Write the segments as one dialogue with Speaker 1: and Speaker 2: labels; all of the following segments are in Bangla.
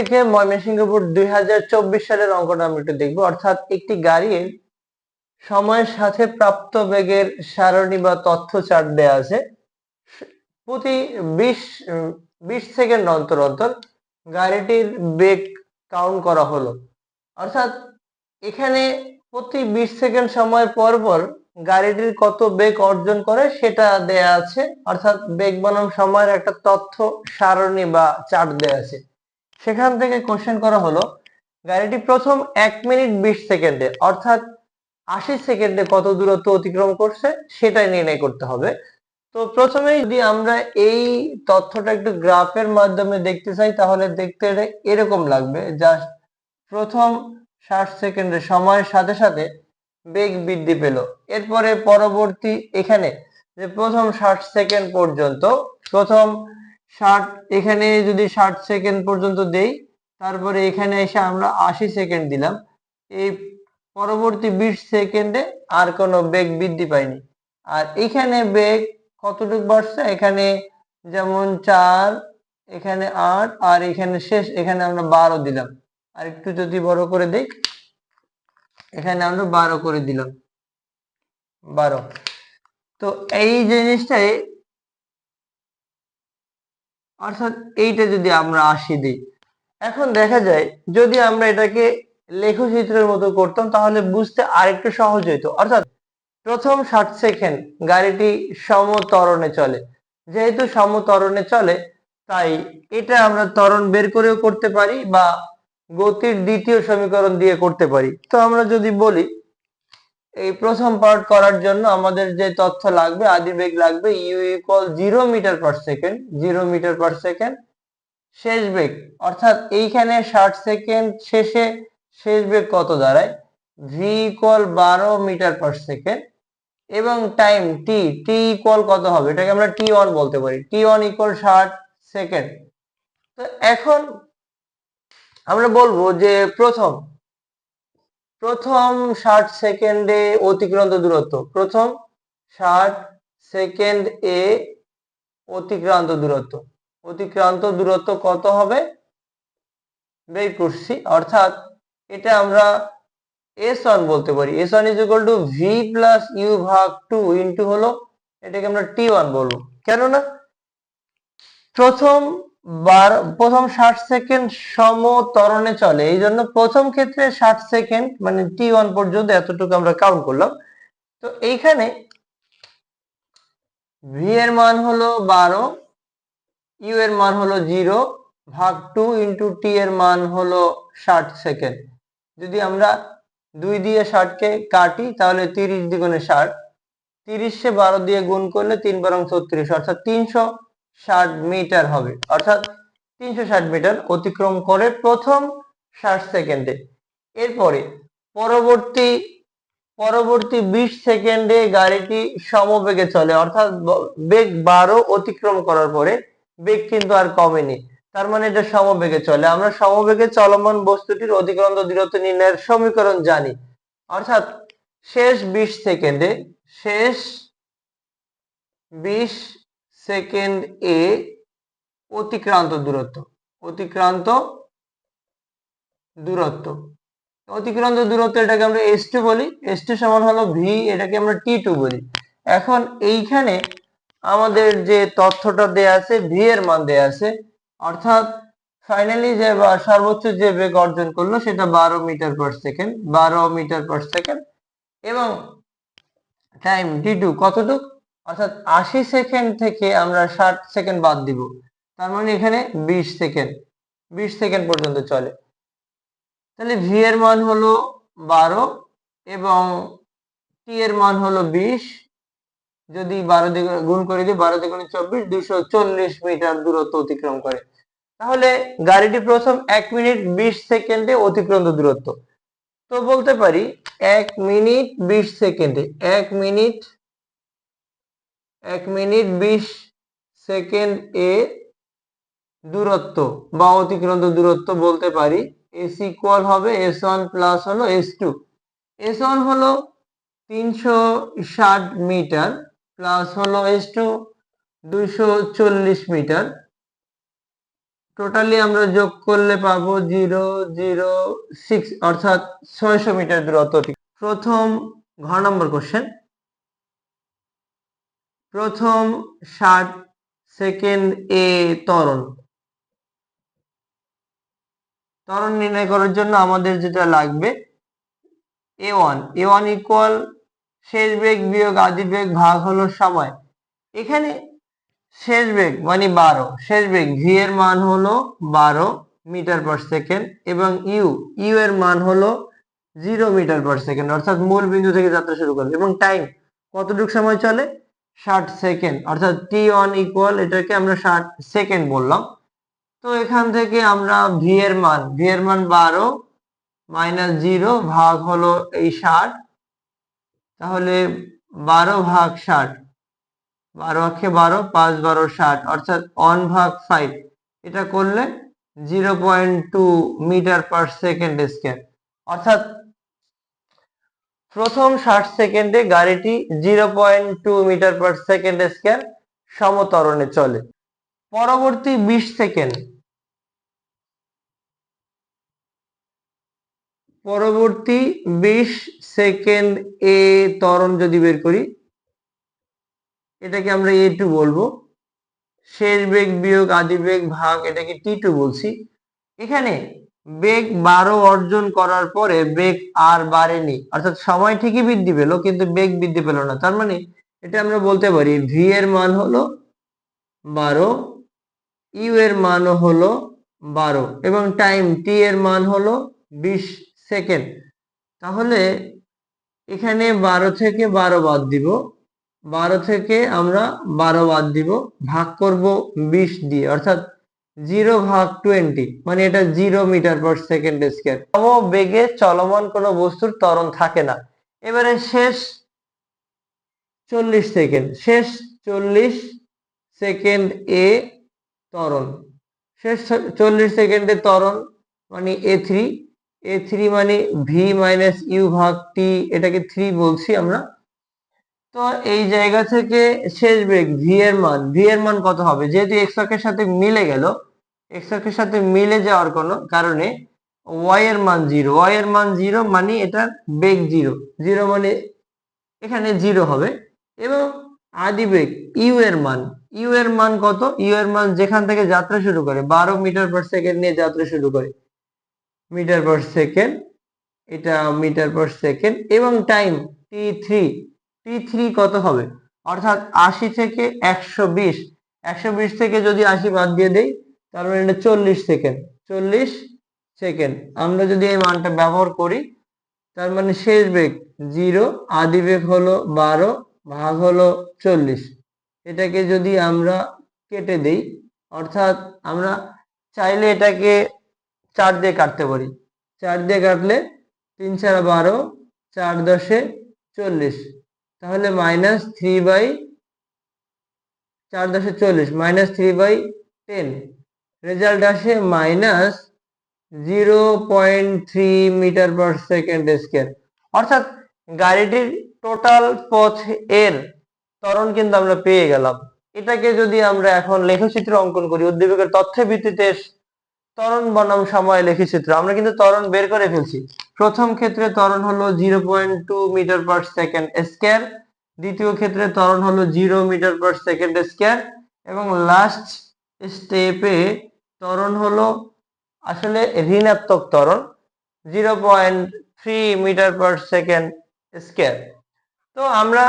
Speaker 1: থেকে ময়মনসিংহ বোর্ড 2024 সালের অঙ্কটা আমরা একটু দেখবো। অর্থাৎ একটি গাড়ির সময়ের সাথে প্রাপ্ত বেগের সারণী বা তথ্য চার্ট দেয়া আছে। প্রতি 20 সেকেন্ড অন্তর অন্তর গাড়িটির বেগ কাউন্ট করা হলো। অর্থাৎ এখানে প্রতি 20 সেকেন্ড সময় পর পর গাড়িটির কত বেগ অর্জন করে সেটা দেয়া আছে। অর্থাৎ বেগ বনাম সময়ের একটা তথ্য সারণী বা চার্ট দেয়া আছে। সেখান থেকে কোশ্চেন করা হলো গাড়িটি প্রথম 1 মিনিট 20 সেকেন্ডে অর্থাৎ 80 সেকেন্ডে কত দূরত্ব অতিক্রম করছে সেটাই নির্ণয় করতে হবে। তো প্রথমেই যদি আমরা এই তথ্যটা একটু গ্রাফের মাধ্যমে দেখতে চাই তাহলে দেখতে এরকম লাগবে। জাস্ট প্রথম 60 সেকেন্ডে সময়ের সাথে সাথে বেগ বৃদ্ধি পেল। এরপরে পরবর্তী এখানে যে প্রথম 60 সেকেন্ড পর্যন্ত প্রথম 60 এখানে যদি 60 সেকেন্ড পর্যন্ত দেই, তারপরে এখানে এসে আমরা 80 সেকেন্ড দিলাম, এই পরবর্তী 20 সেকেন্ডে আর কোনো বেগ বৃদ্ধি পায়নি। আর এখানে বেগ কতটুকু বাড়ছে, এখানে যেমন 4, এখানে 8, আর এখানে শেষ এখানে আমরা 12 দিলাম। আর একটু যদি বড় করে দেই, এখানে আমরা 12 করে দিলাম, 12। তো এই জিনিসটাই, অর্থাৎ এইটা যদি আমরা 80 দিই, এখন দেখা যায় যদি আমরা এটাকে লেখচিত্রের মতো করতাম তাহলে বুঝতে আরেকটু সহজ হতো। অর্থাৎ প্রথম 60 সেকেন্ড গাড়িটি সমত্বরণে চলে। যেহেতু সমত্বরণে চলে তাই এটা আমরা ত্বরণ বের করেও করতে পারি বা গতির দ্বিতীয় সমীকরণ দিয়ে করতে পারি। তো আমরা যদি বলি এই প্রথম পার্ট করার জন্য আমাদের যে তথ্য লাগবে, আদিবেগ লাগবে u equal 0 metre per second, 0 metre per second. শেষ বেগ অর্থাৎ এইখানে 60 সেকেন্ড শেষে শেষ বেগ কত দাঁড়ায়, v equal 12 metre per second. এবং টাইম t ইকুয়াল কত হবে, এটাকে আমরা t1 বলতে পারি, t1 ইকুয়াল 60 সেকেন্ড। তো এখন আমরা বলবো যে প্রথম 60 সেকেন্ডে অতিক্রান্ত দূরত্ব, প্রথম 60 সেকেন্ড এ অতিক্রান্ত দূরত্ব কত হবে বের করছি। অর্থাৎ এটা আমরা s1 বলতে পারি, s1 is equal to v plus u ভাগ 2 ইন্টু হলো, এটাকে আমরা t1 বলবো। কেননা প্রথম 60 সেকেন্ড সমত্বরণে চলে, এই জন্য প্রথম ক্ষেত্রে 60 সেকেন্ড মানে t1 পর্যন্ত এতটুকু আমরা কাউন্ট করলাম। তো এইখানে v এর মান হলো 12, u এর মান হলো 0 ভাগ 2 ইন্টু t এর মান হলো 60 সেকেন্ড। যদি আমরা 2 দিয়ে 60 কে কাটি তাহলে 30 দ্বিগুণে 60, 30 সে 12 দিয়ে গুণ করলে 3 বারং 36, অর্থাৎ 360 মিটার হবে। অর্থাৎ 360 মিটার অতিক্রম করে প্রথম 60 সেকেন্ডে। এরপরে পরবর্তী 20 সেকেন্ডে গাড়িটি সমবেগে চলে, অর্থাৎ বেগ 12 অতিক্রম করার পরে বেগ কিন্তু আর কমেনি, তার মানে এটা সমবেগে চলে। আমরা সমবেগে চলমান বস্তুটির অতিক্রান্ত দূরত্ব নির্ণয়ের সমীকরণ জানি। অর্থাৎ শেষ 20 সেকেন্ড এ অতিক্রান্ত দূরত্ব এটাকে আমরা s2 বলি, s2 সমান হলো v, এটাকে আমরা t2 বলি। এখন এইখানে আমাদের যে তথ্যটা দেয়া আছে v এর মান দেয়া আছে, অর্থাৎ ফাইনালি যে সর্বোচ্চ যে বেগ অর্জন করলো সেটা 12 মিটার পার সেকেন্ড এবং টাইম t2 কতটুক, অর্থাৎ 80 সেকেন্ড থেকে আমরা 60 সেকেন্ড বাদ দিব, তার মানে এখানে 20 সেকেন্ড পর্যন্ত চলে। তাহলে v এর মান হলো 12 এবং t এর মান হলো 20, যদি 12 দিয়ে গুণ করে দিই, 12 দ্বিগুণে 24, 240 মিটার দূরত্ব অতিক্রম করে। তাহলে গাড়িটি প্রথম 1 মিনিট 20 সেকেন্ডে অতিক্রান্ত দূরত্ব, তো বলতে পারি 1 মিনিট 20 সেকেন্ডে 1 মিনিট 20 সেকেন্ড এ দূরত্ব বা অতিক্রান্ত দূরত্ব বলতে পারি s ইকুয়াল হবে s1 প্লাস হলো s2। s1 হলো 360 মিটার প্লাস হলো s2 240 মিটার টোটালি আমরা যোগ করলে পাবো 006, অর্থাৎ 600 মিটার দূরত্ব। প্রথম ঘ নম্বর কোশ্চেন, প্রথম 60 সেকেন্ড এ ত্বরণ নির্ণয় করার জন্য আমাদের যেটা লাগবে a1 ইকুয়াল শেষ বেগ বিয়োগ আদি বেগ ভাগ হলো সময়। এখানে শেষ বেগ মানে 12, শেষ বেগ ভি এর মান হলো 12 মিটার পার সেকেন্ড এবং ইউ এর মান হলো 0 মিটার পার সেকেন্ড, অর্থাৎ মূল বিন্দু থেকে যাত্রা শুরু করবে। এবং টাইম কতটুকু সময় চলে? 60 সেকেন্ড, অর্থাৎ t1 ইকুয়াল এটাকে আমরা 60 সেকেন্ড বললাম। তো এখান থেকে আমরা ভি এর মান 12 মাইনাস 0 ভাগ হলো এই 60, তাহলে 12 ভাগ 60, 12 অক্ষে 12, 5 12 60, অর্থাৎ 1/5, এটা করলে 0.2 মিটার পার সেকেন্ড স্কয়ার। অর্থাৎ প্রথম 60 সেকেন্ডে গাড়িটি 0.2 মিটার পার সেকেন্ড স্কয়ার সমত্বরণে চলে। পরবর্তী 20 সেকেন্ড, এ ত্বরণ যদি বের করি, এটাকে আমরা a2 বলবো। শেষ বেগ বিয়োগ আদি বেগ ভাগ এটাকে t2 বলছি। এখানে বেগ 12 অর্জন করার পরে বেগ আর বাড়েনি, অর্থাৎ সময় ঠিকই বৃদ্ধি পেল কিন্তু বেগ বৃদ্ধি পেল না। তার মানে এটা আমরা বলতে পারি ভি এর মান হলো 12, ইউ এর মান হলো 12 এবং টাইম টি এর মান হলো 20 সেকেন্ড। তাহলে এখানে 12 থেকে 12 বাদ দিব, 12 থেকে আমরা 12 বাদ দিব, ভাগ করব 20 দিয়ে, অর্থাৎ 0/20, মানে এটা 0 মিটার পার সেকেন্ড স্কয়ার। বেগে চলমান কোনো বস্তুর ত্বরণ থাকে না। এবারে শেষ 40 সেকেন্ড, এ ত্বরণ, শেষ 40 সেকেন্ডে ত্বরণ মানে a3 মানে ভি মাইনাস ইউ ভাগ টি, এটাকে 3 বলছি আমরা। তো এই জায়গা থেকে শেষ বেগ ভি এর মান কত হবে? যেহেতু এক্স অক্ষের সাথে মিলে গেল, এক্স অক্ষের সাথে মিলে যাওয়ার কোনো কারণে ওয়াই এর মান 0, মানে এটা বেগ 0 মানে এখানে 0 হবে। এবং আদি বেগ ইউ এর মান কত? ইউ এর মান যেখান থেকে যাত্রা শুরু করে 12 মিটার পার সেকেন্ড নিয়ে যাত্রা শুরু করে, মিটার পার সেকেন্ড, এটা মিটার পার সেকেন্ড। এবং টাইম টি3 কত হবে? অর্থাৎ 80 থেকে 120 থেকে যদি 80 বাদ দিয়ে দেই, তার মানে এটা 40 সেকেন্ড। আমরা যদি এই মানটা ব্যবহার করি, তার মানে শেষ বেগ 0, আদি বেগ হলো 12 ভাগ হলো 40, এটাকে যদি আমরা কেটে দেই, অর্থাৎ আমরা চাইলে এটাকে 4 দিয়ে কাটতে পারি। 4 দিয়ে কাটলে 3 4 12, 4 10 40, তাহলে -3/4 10 40, -3/10, রেজাল্ট আসে -0.3 মিটার পার সেকেন্ড স্কয়ার। অর্থাৎ গাড়িটির টোটাল পথ এর ত্বরণ কিন্তু আমরা পেয়ে গেলাম। এটাকে যদি আমরা এখন লেখচিত্র অঙ্কন করি, উদ্দীপকের তথ্যের ভিত্তিতে ত্বরণ বনাম সময় লেখচিত্র, আমরা কিন্তু ত্বরণ বের করে ফেলছি। প্রথম ক্ষেত্রে ত্বরণ হলো 0.2 মিটার পার সেকেন্ড স্কয়ার, দ্বিতীয় ক্ষেত্রে ত্বরণ হলো 0 মিটার পার সেকেন্ড স্কয়ার, এবং লাস্ট স্টেপে ত্বরণ হলো আসলে ঋণাত্মক ত্বরণ 0.3 মিটার পার সেকেন্ড স্কয়ার। তো আমরা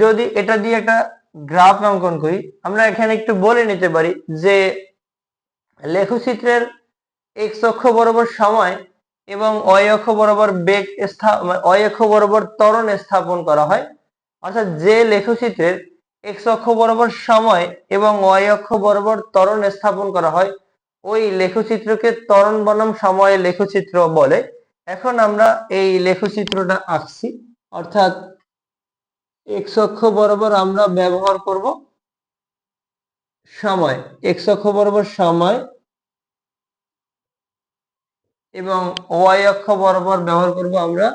Speaker 1: যদি এটা দিয়ে একটা গ্রাফ অঙ্কন করি, আমরা এখানে একটু বলে নিতে পারি যে লেখচিত্রের এক্স অক্ষ বরাবর সময় এবং ওয়াই অক্ষ বরাবর বেগ ওয়াই অক্ষ বরাবর ত্বরণ স্থাপন করা হয়। অর্থাৎ যে লেখচিত্রের এক্স অক্ষ বরাবর সময় এবং ওয়াই অক্ষ বরাবর ত্বরণ স্থাপন করা হয়, ওই লেখচিত্রকে ত্বরণ বনাম সময় লেখচিত্র বলে। এখন আমরা এই লেখচিত্রটা আঁকছি, অর্থাৎ এক্স অক্ষ বরাবর আমরা ব্যবহার করব সময়, এক্স অক্ষ বরাবর সময়, এবং ওয়াই অক্ষ বরাবর ব্যবহার করব আমরা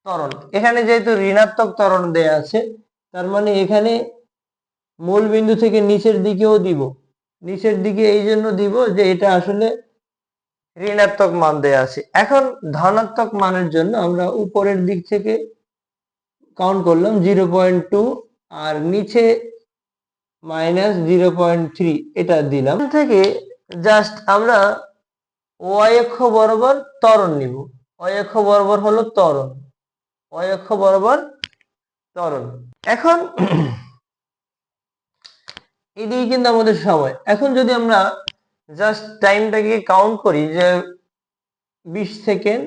Speaker 1: ত্বরণ। এখানে যেহেতু ঋণাত্মক ত্বরণ দেয়া আছে, তার মানে এখানে মূল বিন্দু থেকে নিচের দিকেও দিব, নিচের দিকে এই জন্য দিব যে এটা আসলে ঋণাত্মক মান দেয়া আছে। এখন ধনাত্মক মানের জন্য আমরা উপরের দিক থেকে কাউন্ট করলাম 0.2 আর নিচে -0.3 এটা দিলাম। থেকে জাস্ট আমরা ওয়াই অক্ষ বরাবর ত্বরণ নিব। ওয়াই অক্ষ বরাবর হলো ত্বরণ, ওয়াই অক্ষ বরাবর ত্বরণ। এখন এদিকে কিন্তু আমাদের সময়। এখন যদি আমরা জাস্ট টাইমটাকে কাউন্ট করি যে 20 সেকেন্ড,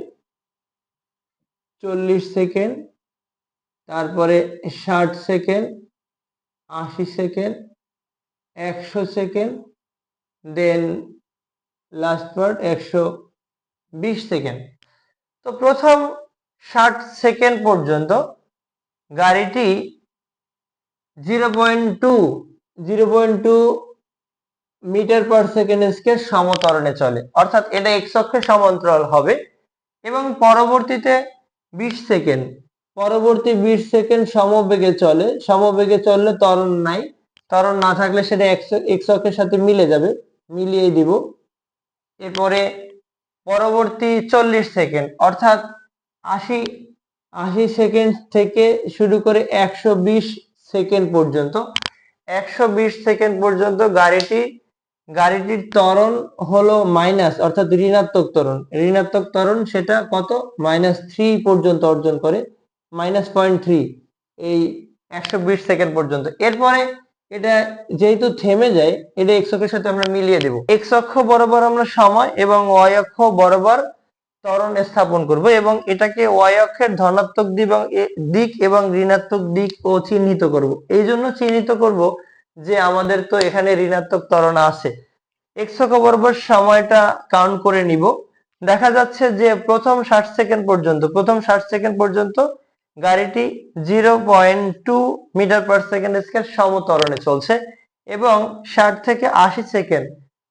Speaker 1: 40 সেকেন্ড, তারপরে 60 সেকেন্ড, 80 সেকেন্ড, 100 সেকেন্ড, দেন লাস্ট পার্ট 120 সেকেন্ড। তো প্রথম 60 সেকেন্ড পর্যন্ত গাড়িটি 0.2 মিটার পার সেকেন্ড স্কয়ার সমত্বরণে চলে, অর্থাৎ এটা এক্স অক্ষে সমান্তরাল হবে। এবং পরবর্তীতে 20 সেকেন্ড, পরবর্তী 20 সেকেন্ড সমবেগে চলে। সমবেগে চললে ত্বরণ নাই, ত্বরণ না থাকলে সেটা এক্স অক্ষের সাথে মিলে যাবে, মিলিয়ে দিব। এরপরে পরবর্তী 40 সেকেন্ড অর্থাৎ 80 সেকেন্ড থেকে শুরু করে 120 সেকেন্ড পর্যন্ত, 120 সেকেন্ড পর্যন্ত গাড়িটির ত্বরণ হলো মাইনাস, অর্থাৎ ঋণাত্মক ত্বরণ। ঋণাত্মক ত্বরণ সেটা কত, -3 পর্যন্ত অর্জন করে, -0.3 এই 120 সেকেন্ড পর্যন্ত। এরপরে এটা যেহেতু থেমে যায়, এটা এক্স অক্ষের সাথে আমরা মিলিয়ে দেব। এক্স অক্ষ বরাবর আমরা সময় এবং ওয়াই অক্ষ বরাবর ত্বরণ স্থাপন করব এবং এটাকে ওয়াই অক্ষের ধনাত্মক দিক এবং ঋণাত্মক দিক ও চিহ্নিত করব। এই জন্য চিহ্নিত করব যে আমাদের তো এখানে ঋণাত্মক ত্বরণ আছে। এক্স অক্ষ বরাবর সময়টা কাউন্ট করে নিব। দেখা যাচ্ছে যে প্রথম 60 সেকেন্ড পর্যন্ত গাড়িটি 0.2 মিটার পার সেকেন্ড স্কয়ার সমত্বরণে চলছে এবং 60 থেকে 80 সেকেন্ড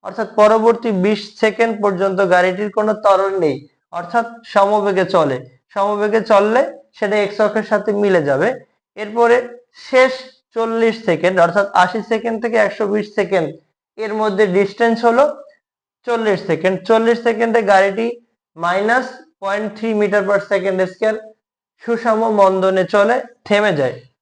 Speaker 1: অর্থাৎ পরবর্তী 20 সেকেন্ড পর্যন্ত গাড়িটির কোনো ত্বরণ নেই, অর্থাৎ সমবেগে চলে। সমবেগে চললে সেটা এক্স অক্ষের সাথে মিলে যাবে। এরপরে শেষ 40 সেকেন্ড অর্থাৎ 80 সেকেন্ড থেকে 120 সেকেন্ড এর মধ্যে ডিস্টেন্স হলো 40 সেকেন্ড। 40 সেকেন্ডে গাড়িটি -0.3 মিটার পার সেকেন্ড স্কয়ার সুষম মন্দনে চলে, থেমে যায়।